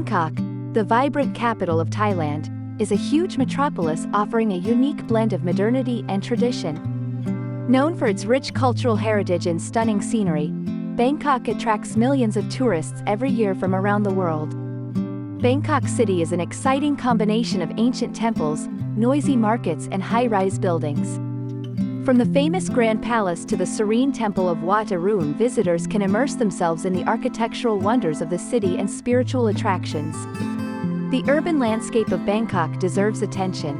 Bangkok, the vibrant capital of Thailand, is a huge metropolis offering a unique blend of modernity and tradition. Known for its rich cultural heritage and stunning scenery, Bangkok attracts millions of tourists every year from around the world. Bangkok City is an exciting combination of ancient temples, noisy markets and high-rise buildings. From the famous Grand Palace to the serene temple of Wat Arun, visitors can immerse themselves in the architectural wonders of the city and spiritual attractions. The urban landscape of Bangkok deserves attention.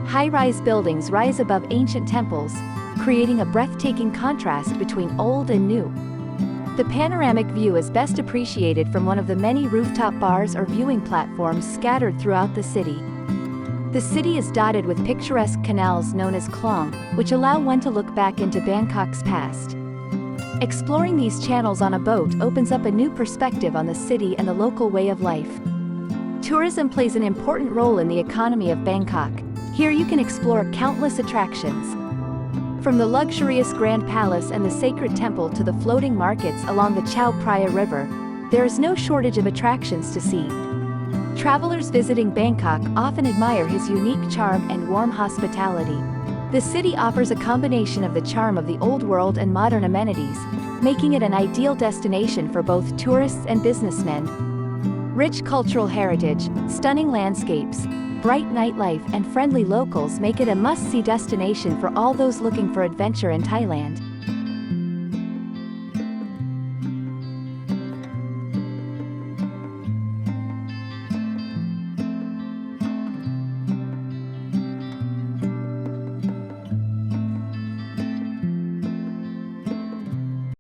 High-rise buildings rise above ancient temples, creating a breathtaking contrast between old and new. The panoramic view is best appreciated from one of the many rooftop bars or viewing platforms scattered throughout the city. The city is dotted with picturesque canals known as chlong, which allow one to look back into Bangkok's past. Exploring these channels on a boat opens up a new perspective on the city and the local way of life. Tourism plays an important role in the economy of Bangkok. Here you can explore countless attractions. From the luxurious Grand Palace and the sacred temple to the floating markets along the Chao Phraya River, there is no shortage of attractions to see. Travelers visiting Bangkok often admire his unique charm and warm hospitality. The city offers a combination of the charm of the old world and modern amenities, making it an ideal destination for both tourists and businessmen. Rich cultural heritage, stunning landscapes, bright nightlife and friendly locals make it a must-see destination for all those looking for adventure in Thailand.